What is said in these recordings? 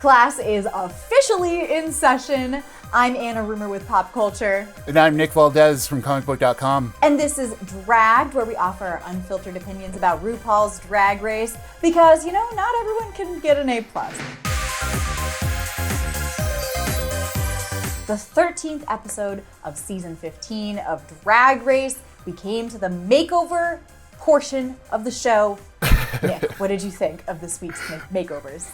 Class is officially in session. I'm Anna Rumor with PopCulture. And I'm Nick Valdez from comicbook.com. And this is Dragged, where we offer our unfiltered opinions about RuPaul's Drag Race, because, you know, not everyone can get an A+. The 13th episode of season 15 of Drag Race. We came to the makeover portion of the show. Nick, what did you think of this week's makeovers?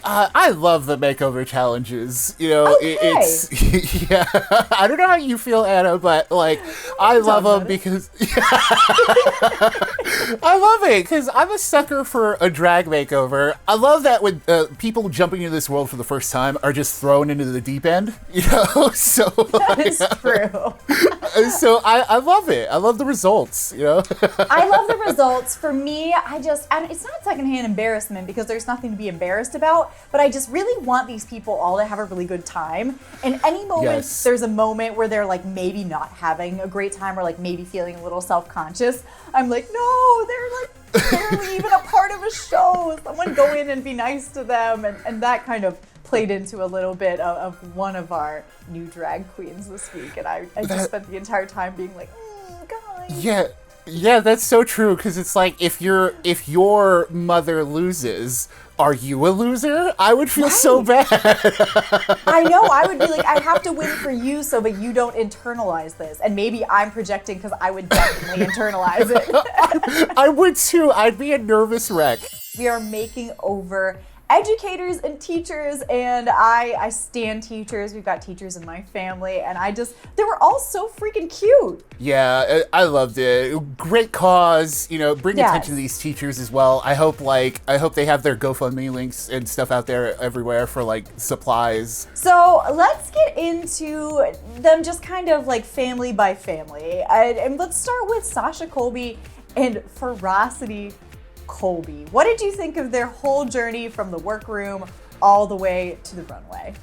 I love the makeover challenges. You know, it's yeah. I don't know how you feel, Anna, but like I love them because I love it because I'm a sucker for a drag makeover. I love that when people jumping into this world for the first time are just thrown into the deep end. You know, so that is true. So I love it. I love the results. You know, I love the results. For me, it's not secondhand embarrassment because there's nothing to be embarrassed about. But I just really want these people all to have a really good time. And any moment there's a moment where they're like maybe not having a great time or like maybe feeling a little self-conscious, I'm like, no, they're like barely even a part of a show. Someone go in and be nice to them. And that kind of played into a little bit of one of our new drag queens this week. And I just spent the entire time being like, guys. Yeah, that's so true. Because it's like if your mother loses, are you a loser? I would feel so bad. I know. I would be like, I have to win for you so that you don't internalize this. And maybe I'm projecting because I would definitely internalize it. I would too. I'd be a nervous wreck. We are making over educators and teachers, and I stan teachers. We've got teachers in my family, and they were all so freaking cute. Yeah, I loved it. Great cause, you know, bring attention to these teachers as well. I hope they have their GoFundMe links and stuff out there everywhere for like supplies. So let's get into them just kind of like family by family. And let's start with Sasha Colby and Ferocity Colby. What did you think of their whole journey from the workroom all the way to the runway?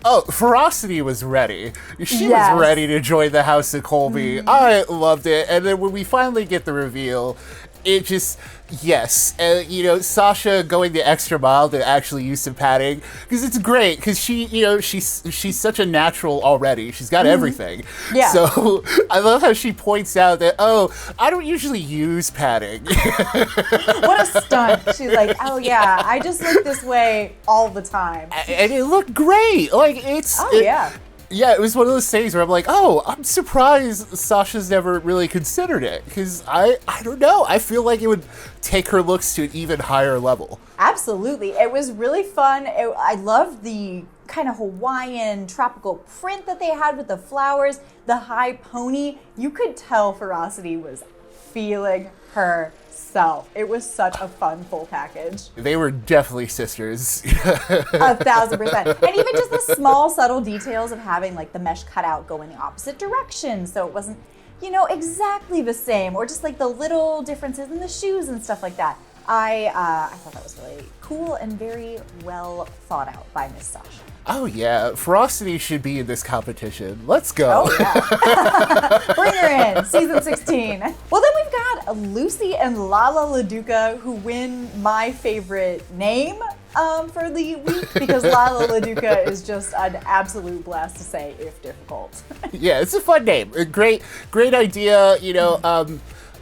Oh, Ferocity was ready. She was ready to join the House of Colby. I loved it. And then when we finally get the reveal, it just, you know, Sasha going the extra mile to actually use some padding, because it's great, because she's such a natural already. She's got everything. Yeah. So I love how she points out that, I don't usually use padding. What a stunt. She's like, oh yeah, I just look this way all the time. And it looked great. Like, yeah, it was one of those things where I'm like, I'm surprised Sasha's never really considered it, because I don't know. I feel like it would take her looks to an even higher level. Absolutely. It was really fun. I loved the kind of Hawaiian tropical print that they had with the flowers, the high pony. You could tell Ferocity was feeling herself. It was such a fun full package. They were definitely sisters. 1,000%. And even just the small subtle details of having like the mesh cutout go in the opposite direction, so it wasn't, you know, exactly the same, or just like the little differences in the shoes and stuff like that. I thought that was really cool and very well thought out by Miss Sasha. Oh yeah, Ferocity should be in this competition. Let's go. Oh yeah. Bring her in, season 16. Well, then we've got Lucy and Lala LaDuca, who win my favorite name for the week, because Lala LaDuca is just an absolute blast to say, if difficult. Yeah, it's a fun name. A great idea, you know.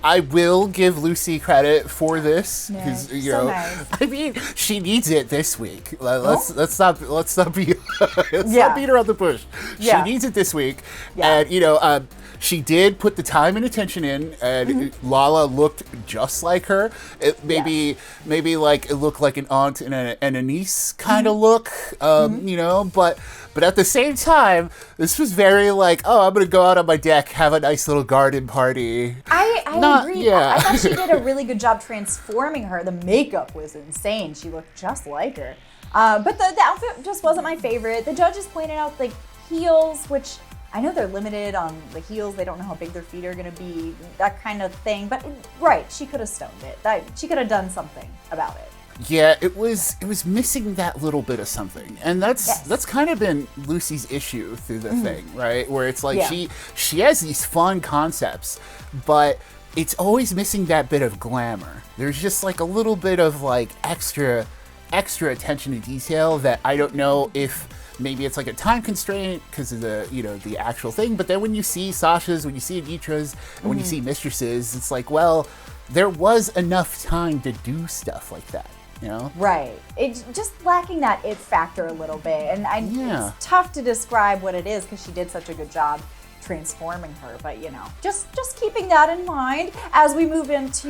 I will give Lucy credit for this, because nice. I mean, she needs it this week. Let's not beat around the bush. She needs it this week, and you know, she did put the time and attention in, and Lala looked just like her. It maybe like it looked like an aunt and a niece kind of look, you know, but at the same time, this was very like, I'm gonna go out on my deck, have a nice little garden party. I agree. I thought she did a really good job transforming her. The makeup was insane. She looked just like her. But the outfit just wasn't my favorite. The judges pointed out the heels, which I know they're limited on the heels. They don't know how big their feet are going to be, that kind of thing. But she could have stoned it. She could have done something about it. Yeah, it was missing that little bit of something, and that's kind of been Lucy's issue through the thing, right? Where it's like she has these fun concepts, but it's always missing that bit of glamour. There's just like a little bit of like extra extra attention to detail that I don't know if maybe it's like a time constraint because of the, the actual thing. But then when you see Sasha's, when you see Anitra's, and when you see Mistress's, it's like, well, there was enough time to do stuff like that, Right. It's just lacking that it factor a little bit. And it's tough to describe what it is because she did such a good job transforming her, but just keeping that in mind as we move into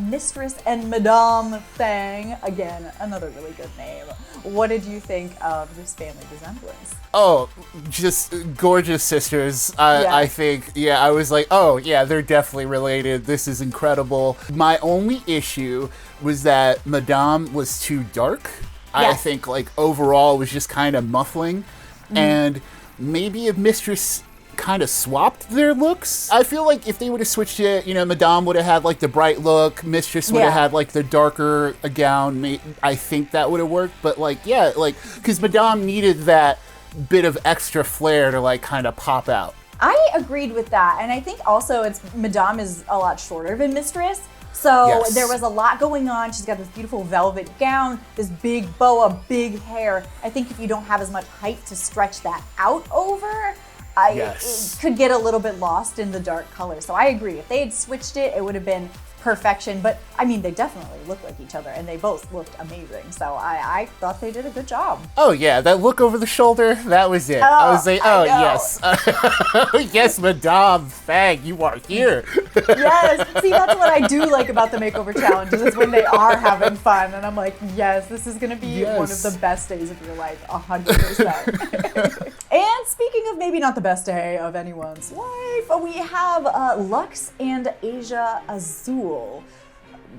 Mistress and Madame thing. Again, another really good name. What did you think of this family resemblance? Oh, just gorgeous sisters. I think, I was like, oh yeah, they're definitely related. This is incredible. My only issue was that Madame was too dark. Yes. I think like overall was just kind of muffling, and maybe if Mistress kind of swapped their looks. I feel like if they would have switched it, Madame would have had like the bright look, Mistress would have had like the darker gown. I think that would have worked, but because Madame needed that bit of extra flair to like kind of pop out. I agreed with that, and I think also Madame is a lot shorter than Mistress. So there was a lot going on. She's got this beautiful velvet gown, this big boa, big hair. I think if you don't have as much height to stretch that out over, it could get a little bit lost in the dark color. So I agree. If they had switched it, it would have been perfection. But I mean, they definitely look like each other, and they both looked amazing. So I thought they did a good job. Oh yeah, that look over the shoulder, that was it. I was like, yes. Yes, Madame Fang, you are here. Yes. See, that's what I do like about the makeover challenges, is when they are having fun. And I'm like, yes, this is going to be one of the best days of your life, 100%. And speaking of maybe not the best day of anyone's life, we have Luxx and Asia Azul.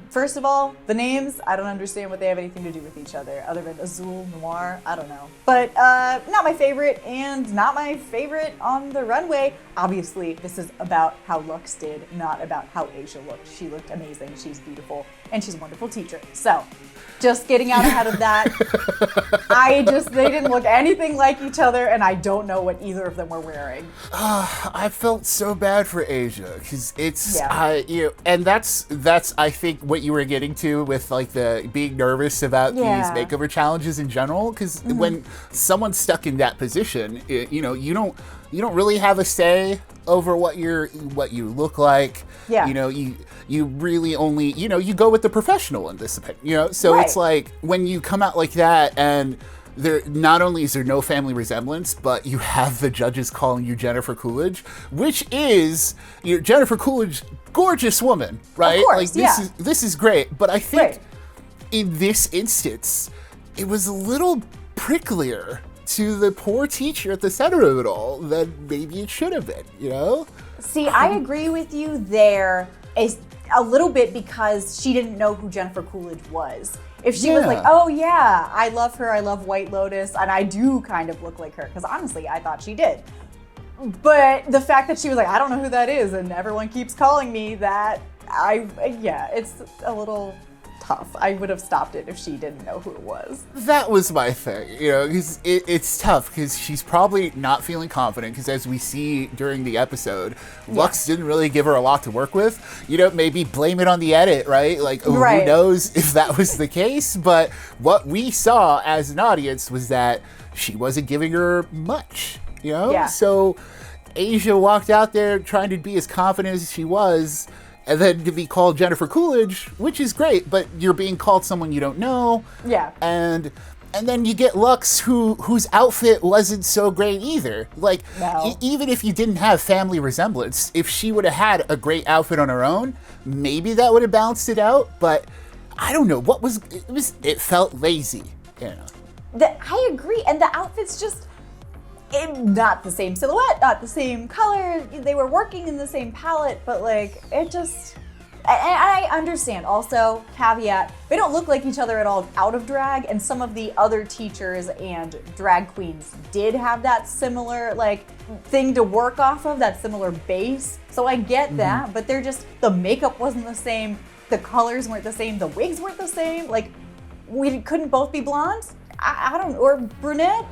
First of all, the names, I don't understand what they have anything to do with each other, other than Azul, Noir, I don't know. But not my favorite, and not my favorite on the runway. Obviously, this is about how Luxx did, not about how Asia looked. She looked amazing, she's beautiful, and she's a wonderful teacher. So, just getting out ahead of that. They didn't look anything like each other, and I don't know what either of them were wearing. I felt so bad for Asia, because and that's I think what you were getting to with like the being nervous about these makeover challenges in general, because when someone's stuck in that position, you don't really have a say over what you look like. Yeah. You really only, you go with the professional in this opinion, so it's like when you come out like that and there not only is there no family resemblance, but you have the judges calling you Jennifer Coolidge, which is Jennifer Coolidge, gorgeous woman, right? Of course, like this is great, but I think in this instance it was a little pricklier to the poor teacher at the center of it all than maybe it should have been, See, I agree with you there a little bit, because she didn't know who Jennifer Coolidge was. If she was like, oh yeah, I love her, I love White Lotus, and I do kind of look like her, because honestly, I thought she did. But the fact that she was like, I don't know who that is, and everyone keeps calling me that, it's a little tough. I would have stopped it if she didn't know who it was. That was my thing, because it's tough, because she's probably not feeling confident, because as we see during the episode, Luxx didn't really give her a lot to work with. Maybe blame it on the edit, right? Like, who knows if that was the case, but what we saw as an audience was that she wasn't giving her much, So Asia walked out there trying to be as confident as she was, and then to be called Jennifer Coolidge, which is great, but you're being called someone you don't know. Yeah. And then you get Luxx, whose outfit wasn't so great either. Like, even if you didn't have family resemblance, if she would have had a great outfit on her own, maybe that would have balanced it out. But I don't know, it felt lazy, I agree, and the outfit's just not the same silhouette, not the same color. They were working in the same palette, but like, it just, I understand. Also, caveat, they don't look like each other at all out of drag, and some of the other teachers and drag queens did have that similar like thing to work off of, that similar base. So I get that, but the makeup wasn't the same, the colors weren't the same, the wigs weren't the same. Like, we couldn't both be blondes? I don't, or brunette?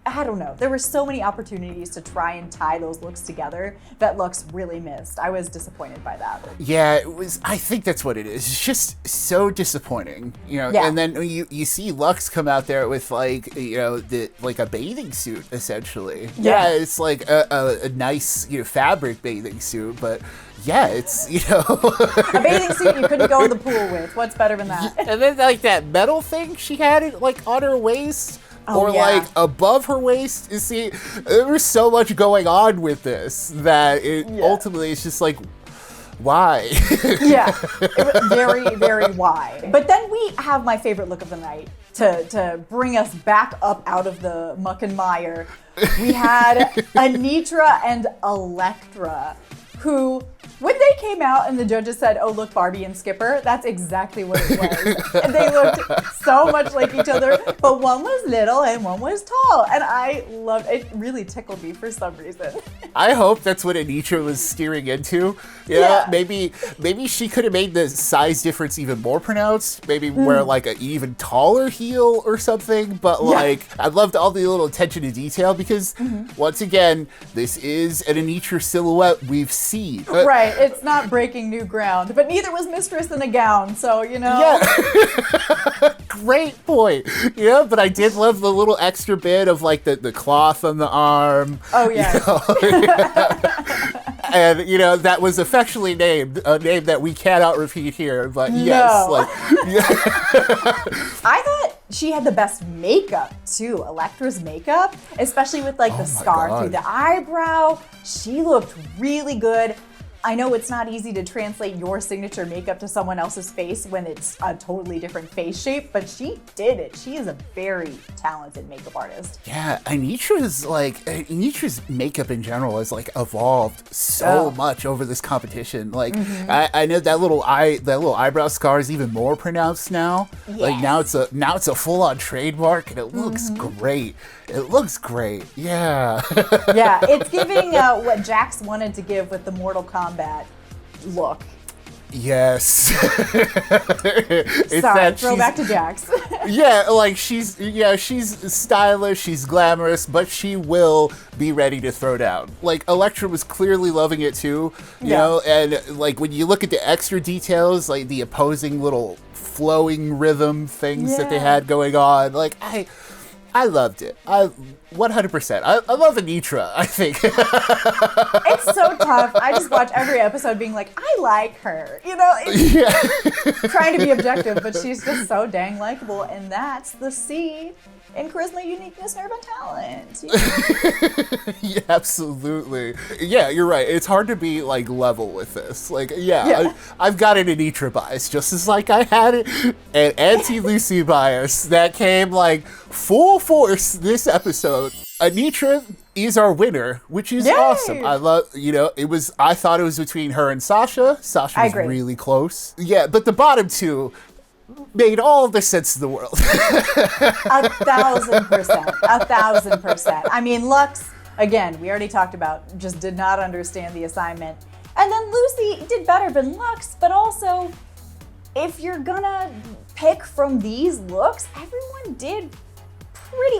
I don't know. There were so many opportunities to try and tie those looks together that Luxx really missed. I was disappointed by that. Yeah, it was. I think that's what it is. It's just so disappointing, you know. Yeah. And then you see Luxx come out there with like, you know, like a bathing suit essentially. Yeah, it's like a nice, you know, fabric bathing suit, but yeah, it's, you know, a bathing suit you couldn't go in the pool with. What's better than that? And then like that metal thing she had it like on her waist. Oh, like above her waist. You see, there was so much going on with this that ultimately it's just like, why? Yeah, it was very, very why. But then we have my favorite look of the night to bring us back up out of the muck and mire. We had Anetra and Elektra, who, when they came out and the judges said, oh, look, Barbie and Skipper, that's exactly what it was. And they looked so much like each other, but one was little and one was tall. And I loved it. It really tickled me for some reason. I hope that's what Anetra was steering into. Yeah. Maybe she could have made the size difference even more pronounced. Maybe wear like an even taller heel or something. But like, I loved all the little attention to detail because once again, this is an Anetra silhouette we've seen. Right, it's not breaking new ground, but neither was Mistress in a gown, so, you know. Yeah. Great point. Yeah, but I did love the little extra bit of like the cloth on the arm. Oh, yeah. You know? And, you know, that was affectionately named, a name that we cannot repeat here, but yes. Like, I thought she had the best makeup, too. Elektra's makeup, especially with, like, the scar through the eyebrow. She looked really good. I know it's not easy to translate your signature makeup to someone else's face when it's a totally different face shape, but she did it. She is a very talented makeup artist. Yeah, Anetra's makeup in general has like evolved so much over this competition. Like I know that little eyebrow scar is even more pronounced now. Yes. Like now it's a full-on trademark and it looks great. It looks great. Yeah. Yeah, it's giving what Jax wanted to give with the Mortal Kombat look. Yes. Sorry, throwback to Jax. Yeah, like she's stylish, she's glamorous, but she will be ready to throw down. Like Elektra was clearly loving it too, you know, and like when you look at the extra details, like the opposing little flowing rhythm things that they had going on, like I loved it. 100%. I love Anetra, I think. It's so tough. I just watch every episode being like, I like her. You know, trying to be objective, but she's just so dang likable. And that's the C in charisma, uniqueness, nerve, and talent. Yeah, absolutely. Yeah, you're right. It's hard to be like level with this. Like, I've got an Anetra bias, just as like I had an anti-Lucy bias that came like full force this episode. Anetra is our winner, which is awesome. I love, you know, I thought it was between her and Sasha. Sasha was really close. Yeah, but the bottom two made all the sense in the world. 1,000%. 1,000%. I mean, Luxx, again, we already talked about, just did not understand the assignment. And then Lucy did better than Luxx, but also, if you're gonna pick from these looks, everyone did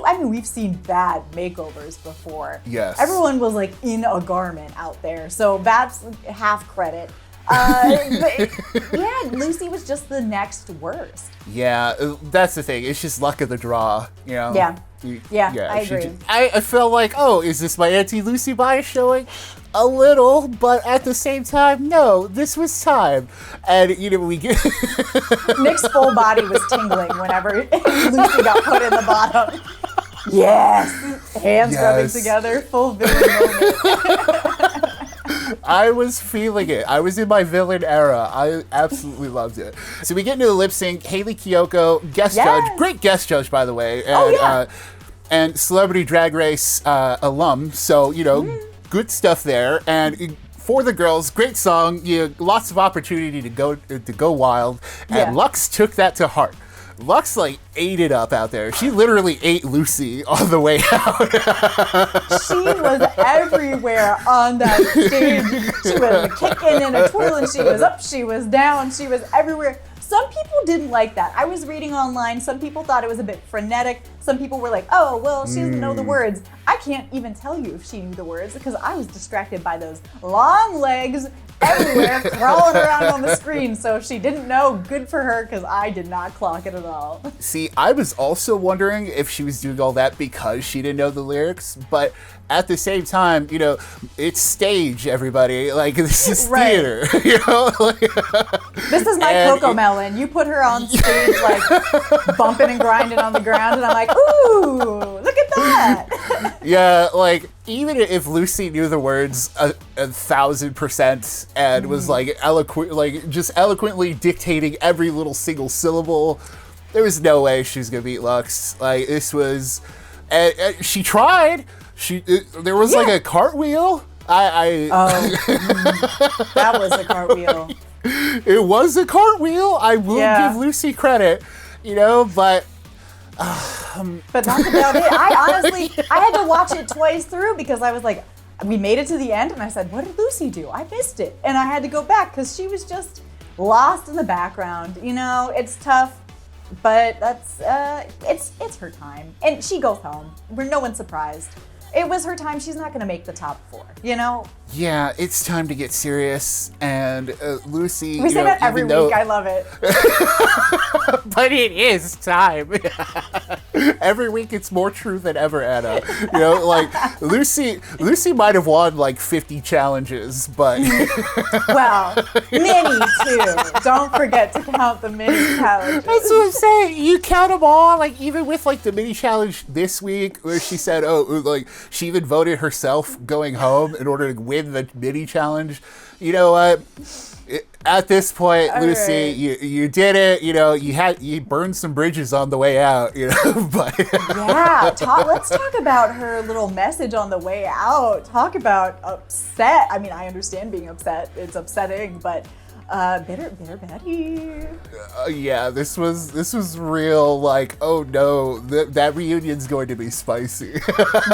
I mean, we've seen bad makeovers before. Yes. Everyone was like in a garment out there, so that's half credit. But yeah, Lucy was just the next worst. Yeah, that's the thing. It's just luck of the draw, you know? Yeah, I agree. I felt like, oh, is this my anti-Lucy bias showing? A little, but at the same time, no, this was time. And, you know, we get... Nick's full body was tingling whenever Lucy got put in the bottom. Yes! Hands rubbing together, full villain moment. I was feeling it. I was in my villain era. I absolutely loved it. So we get into the lip sync. Haley Kiyoko, guest judge. Great guest judge, by the way. And, and Celebrity Drag Race alum. So, you know, good stuff there. And for the girls, great song. You know, lots of opportunity to go wild. And Luxx took that to heart. Luxx like ate it up out there. She literally ate Lucy on the way out. She was everywhere on that stage. She was kicking and a twirling. She was up, she was down, she was everywhere. Some people didn't like that. I was reading online. Some people thought it was a bit frenetic. Some people were like, oh, well, she doesn't know the words. I can't even tell you if she knew the words because I was distracted by those long legs everywhere crawling around on the screen. So if she didn't know, good for her because I did not clock it at all. See, I was also wondering if she was doing all that because she didn't know the lyrics, but at the same time, you know, it's stage, everybody. Like, this is theater, you know? This is my CoComelon. You put her on stage, like, bumping and grinding on the ground, and I'm like, ooh, look at that. Yeah, like, even if Lucy knew the words 1,000% and was, like, just eloquently dictating every little single syllable, there was no way she was going to beat Lux. Like, this was... she tried. There was like a cartwheel. That was a cartwheel. It was a cartwheel. I will give Lucy credit, you know, but that's about it. I had to watch it twice through because I was like, we made it to the end, and I said, what did Lucy do? I missed it, and I had to go back because she was just lost in the background. You know, it's tough. But that's it's her time, and she goes home. No one's surprised. It was her time. She's not going to make the top 4, you know? Yeah, it's time to get serious. And Lucy, we say that every week. I love it. But it is time. Every week it's more true than ever, Anna. You know, like Lucy might have won like 50 challenges, but well, mini too. Don't forget to count the mini challenges. That's what I'm saying. You count them all, like even with like the mini challenge this week, where she said, "Oh, like she even voted herself going home in order to win the mini challenge." You know what? At this point, all Lucy, right. you did it. You know, you burned some bridges on the way out. You know, but yeah. Let's talk about her little message on the way out. Talk about upset. I mean, I understand being upset. It's upsetting, but bitter Betty. Yeah, this was real. Like, oh no, that reunion's going to be spicy.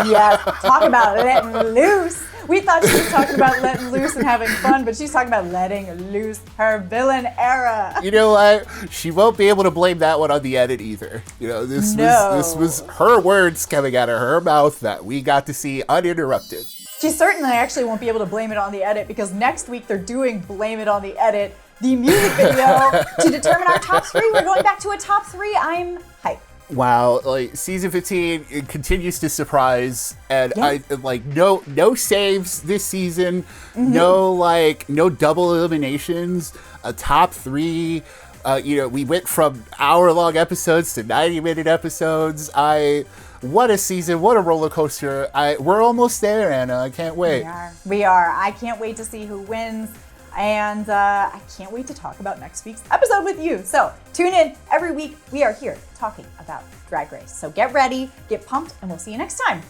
Yeah, talk about letting loose. We thought she was talking about letting loose and having fun, but she's talking about letting loose her villain era. You know what? She won't be able to blame that one on the edit either. You know, this was her words coming out of her mouth that we got to see uninterrupted. She certainly actually won't be able to blame it on the edit because next week they're doing Blame It on the Edit, the music video, to determine our top 3. We're going back to a top 3. I'm hyped. Wow, like season 15 it continues to surprise, and I like no saves this season, no double eliminations, a top 3. You know, we went from hour-long episodes to 90-minute episodes. What a season, what a roller coaster. We're almost there, Anna. I can't wait. We are. I can't wait to see who wins. And I can't wait to talk about next week's episode with you. So tune in every week. We are here talking about Drag Race. So get ready, get pumped, and we'll see you next time.